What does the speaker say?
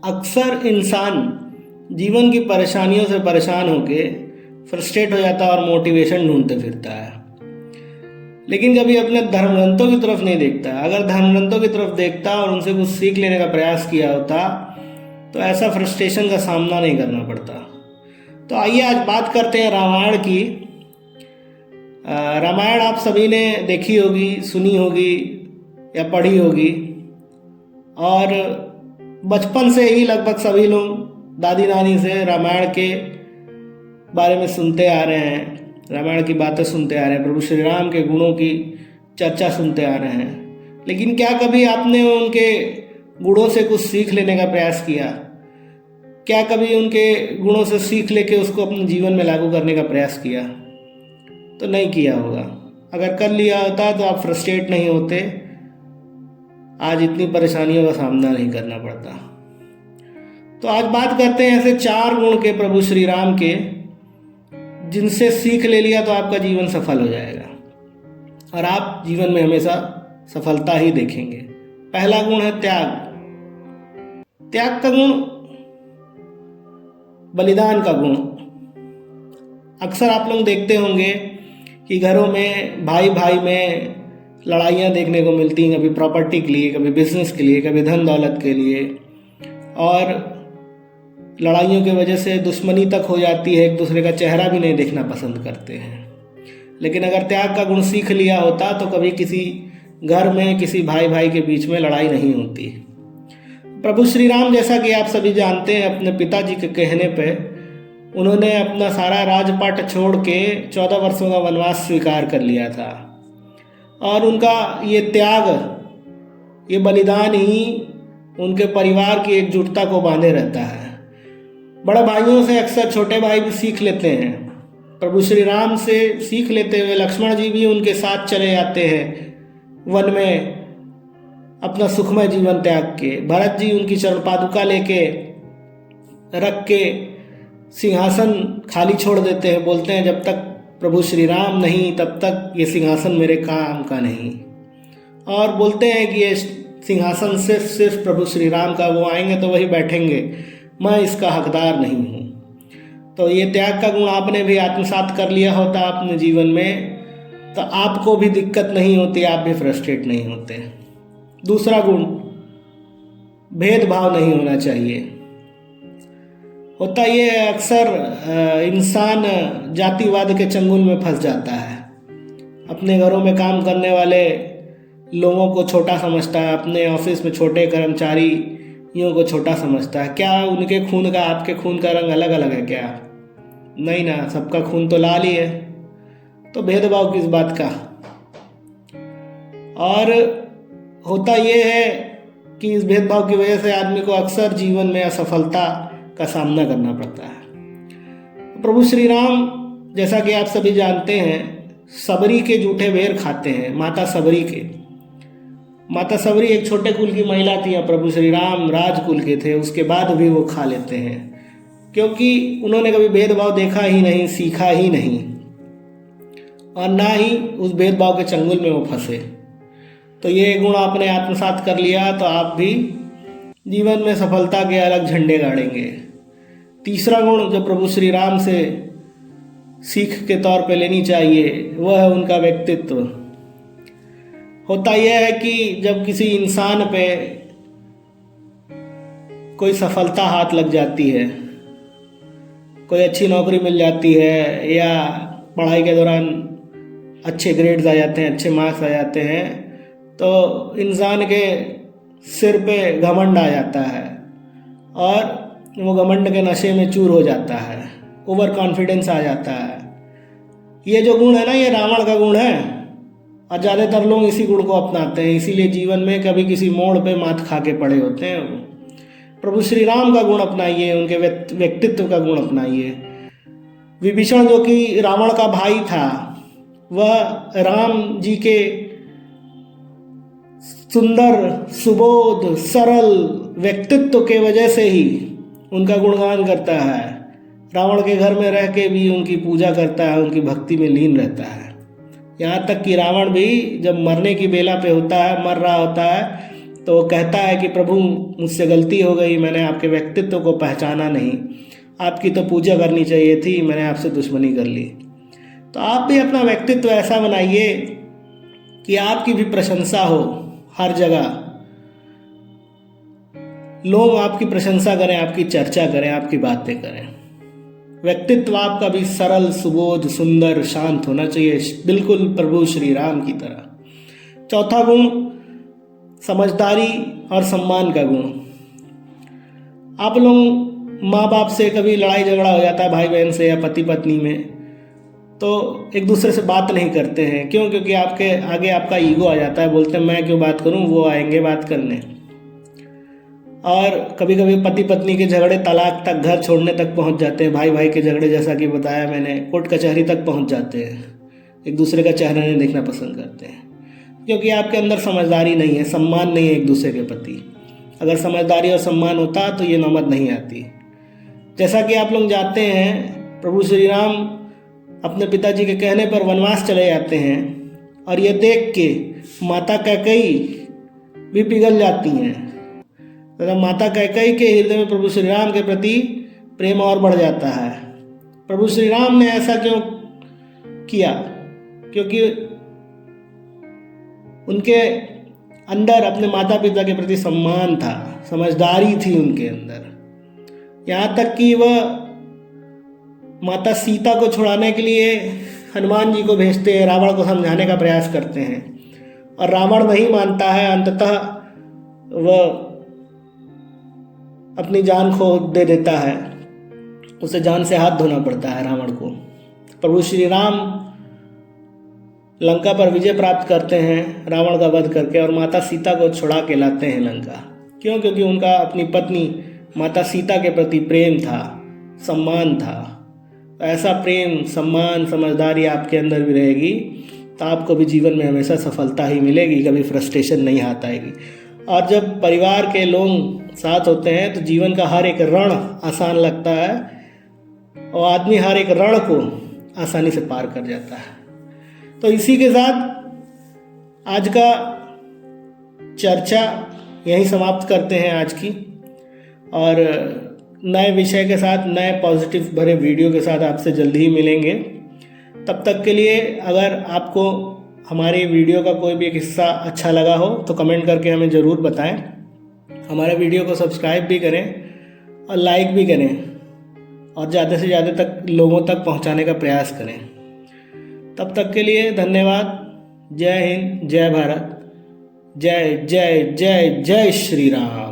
अक्सर इंसान जीवन की परेशानियों से परेशान होके फ्रस्ट्रेट हो जाता है और मोटिवेशन ढूंढते फिरता है, लेकिन कभी अपने धर्म ग्रंथों की तरफ नहीं देखता। अगर धर्म ग्रंथों की तरफ देखता और उनसे कुछ सीख लेने का प्रयास किया होता तो ऐसा फ्रस्ट्रेशन का सामना नहीं करना पड़ता। तो आइए आज बात करते हैं रामायण की। रामायण आप सभी ने देखी होगी, सुनी होगी या पढ़ी होगी, और बचपन से ही लगभग सभी लोग दादी नानी से रामायण के बारे में सुनते आ रहे हैं, रामायण की बातें सुनते आ रहे हैं, प्रभु श्री राम के गुणों की चर्चा सुनते आ रहे हैं। लेकिन क्या कभी आपने उनके गुणों से कुछ सीख लेने का प्रयास किया? क्या कभी उनके गुणों से सीख लेके उसको अपने जीवन में लागू करने का प्रयास किया? तो नहीं किया होगा। अगर कर लिया होता तो आप फ्रस्ट्रेट नहीं होते, आज इतनी परेशानियों का सामना नहीं करना पड़ता। तो आज बात करते हैं ऐसे 4 गुण के प्रभु श्री राम के, जिनसे सीख ले लिया तो आपका जीवन सफल हो जाएगा और आप जीवन में हमेशा सफलता ही देखेंगे। पहला गुण है त्याग। त्याग का गुण, बलिदान का गुण। अक्सर आप लोग देखते होंगे कि घरों में भाई भाई में लड़ाइयाँ देखने को मिलती हैं, कभी प्रॉपर्टी के लिए, कभी बिजनेस के लिए, कभी धन दौलत के लिए, और लड़ाइयों की वजह से दुश्मनी तक हो जाती है, एक दूसरे का चेहरा भी नहीं देखना पसंद करते हैं। लेकिन अगर त्याग का गुण सीख लिया होता तो कभी किसी घर में किसी भाई भाई के बीच में लड़ाई नहीं होती। प्रभु श्री राम, जैसा कि आप सभी जानते हैं, अपने पिताजी के कहने पे उन्होंने अपना सारा राजपाट छोड़ के 14 वर्षों का वनवास स्वीकार कर लिया था, और उनका ये त्याग, ये बलिदान ही उनके परिवार की एकजुटता को बांधे रहता है। बड़े भाइयों से अक्सर छोटे भाई भी सीख लेते हैं। प्रभु श्री राम से सीख लेते हुए लक्ष्मण जी भी उनके साथ चले जाते हैं वन में अपना सुखमय जीवन त्याग के। भरत जी उनकी चरण पादुका लेके रख के सिंहासन खाली छोड़ देते हैं, बोलते हैं जब तक प्रभु श्री राम नहीं तब तक ये सिंहासन मेरे काम का नहीं, और बोलते हैं कि ये सिंहासन सिर्फ प्रभु श्री राम का, वो आएंगे तो वही बैठेंगे, मैं इसका हकदार नहीं हूँ। तो ये त्याग का गुण आपने भी आत्मसात कर लिया होता अपने जीवन में तो आपको भी दिक्कत नहीं होती, आप भी फ्रस्ट्रेट नहीं होते। दूसरा गुण, भेदभाव नहीं होना चाहिए। होता ये अक्सर इंसान जातिवाद के चंगुल में फंस जाता है, अपने घरों में काम करने वाले लोगों को छोटा समझता है, अपने ऑफिस में छोटे कर्मचारियों को छोटा समझता है। क्या उनके खून का आपके खून का रंग अलग अलग है क्या? नहीं ना, सबका खून तो लाल ही है, तो भेदभाव किस बात का। और होता ये है कि इस भेदभाव की वजह से आदमी को अक्सर जीवन में असफलता का सामना करना पड़ता है। प्रभु श्री राम, जैसा कि आप सभी जानते हैं, सबरी के जूठे बेर खाते हैं, माता सबरी के। माता सबरी एक छोटे कुल की महिला थी, प्रभु श्री राम राजकुल के थे, उसके बाद भी वो खा लेते हैं, क्योंकि उन्होंने कभी भेदभाव देखा ही नहीं, सीखा ही नहीं, और ना ही उस भेदभाव के चंगुल में वो फंसे। तो ये गुण आपने आत्मसात कर लिया तो आप भी जीवन में सफलता के अलग झंडे गाड़ेंगे। तीसरा गुण जो प्रभु श्री राम से सीख के तौर पे लेनी चाहिए वह है उनका व्यक्तित्व। होता यह है कि जब किसी इंसान पे कोई सफलता हाथ लग जाती है, कोई अच्छी नौकरी मिल जाती है, या पढ़ाई के दौरान अच्छे ग्रेड्स आ जाते हैं, अच्छे मार्क्स आ जाते हैं, तो इंसान के सिर पे घमंड आ जाता है और वो घमंड के नशे में चूर हो जाता है, ओवर कॉन्फिडेंस आ जाता है। ये जो गुण है ना, ये रावण का गुण है, और ज़्यादातर लोग इसी गुण को अपनाते हैं, इसीलिए जीवन में कभी किसी मोड़ पे मात खा के पड़े होते हैं। प्रभु श्री राम का गुण अपनाइए, उनके व्यक्तित्व का गुण अपनाइए। विभीषण जो कि रावण का भाई था, वह राम जी के सुंदर, सुबोध, सरल व्यक्तित्व के वजह से ही उनका गुणगान करता है। रावण के घर में रह के भी उनकी पूजा करता है, उनकी भक्ति में लीन रहता है। यहाँ तक कि रावण भी जब मरने की बेला पे होता है, मर रहा होता है, तो वो कहता है कि प्रभु मुझसे गलती हो गई, मैंने आपके व्यक्तित्व को पहचाना नहीं, आपकी तो पूजा करनी चाहिए थी, मैंने आपसे दुश्मनी कर ली। तो आप भी अपना व्यक्तित्व ऐसा बनाइए कि आपकी भी प्रशंसा हो हर जगह, लोग आपकी प्रशंसा करें, आपकी चर्चा करें, आपकी बातें करें। व्यक्तित्व आपका भी सरल, सुबोध, सुंदर, शांत होना चाहिए, बिल्कुल प्रभु श्री राम की तरह। चौथा गुण समझदारी और सम्मान का गुण। आप लोग माँ बाप से कभी लड़ाई झगड़ा हो जाता है, भाई बहन से या पति पत्नी में, तो एक दूसरे से बात नहीं करते हैं। क्यों? क्योंकि आपके आगे आपका ईगो आ जाता है, बोलते हैं मैं क्यों बात करूं, वो आएंगे बात करने। और कभी कभी पति पत्नी के झगड़े तलाक तक, घर छोड़ने तक पहुंच जाते हैं। भाई भाई के झगड़े, जैसा कि बताया मैंने, कोर्ट कचहरी तक पहुंच जाते हैं। एक दूसरे का चेहरा नहीं देखना पसंद करते हैं, क्योंकि आपके अंदर समझदारी नहीं है, सम्मान नहीं है एक दूसरे के प्रति। अगर समझदारी और सम्मान होता तो ये नौबत नहीं आती। जैसा कि आप लोग जानते हैं, प्रभु श्री राम अपने पिताजी के कहने पर वनवास चले जाते हैं, और ये देख के माता कैकेयी भी पिघल जाती हैं। तो माता कैकेयी के हृदय में प्रभु श्री राम के प्रति प्रेम और बढ़ जाता है। प्रभु श्री राम ने ऐसा क्यों किया? क्योंकि उनके अंदर अपने माता पिता के प्रति सम्मान था, समझदारी थी उनके अंदर। यहाँ तक कि वह माता सीता को छुड़ाने के लिए हनुमान जी को भेजते हैं, रावण को समझाने का प्रयास करते हैं, और रावण नहीं मानता है। अंततः वह अपनी जान खो दे देता है, उसे जान से हाथ धोना पड़ता है रावण को। प्रभु श्री राम लंका पर विजय प्राप्त करते हैं रावण का वध करके, और माता सीता को छुड़ा के लाते हैं लंका। क्यों? क्योंकि उनका अपनी पत्नी माता सीता के प्रति प्रेम था, सम्मान था। ऐसा प्रेम, सम्मान, समझदारी आपके अंदर भी रहेगी तो आपको भी जीवन में हमेशा सफलता ही मिलेगी, कभी फ्रस्ट्रेशन नहीं हाथ आएगी। और जब परिवार के लोग साथ होते हैं तो जीवन का हर एक रण आसान लगता है, और आदमी हर एक रण को आसानी से पार कर जाता है। तो इसी के साथ आज का चर्चा यहीं समाप्त करते हैं आज की, और नए विषय के साथ, नए पॉजिटिव भरे वीडियो के साथ आपसे जल्दी ही मिलेंगे। तब तक के लिए अगर आपको हमारे वीडियो का कोई भी एक हिस्सा अच्छा लगा हो तो कमेंट करके हमें ज़रूर बताएं। हमारे वीडियो को सब्सक्राइब भी करें और लाइक भी करें, और ज़्यादा से ज़्यादा तक लोगों तक पहुंचाने का प्रयास करें। तब तक के लिए धन्यवाद। जय हिंद, जय भारत, जय जय जय जय श्री राम।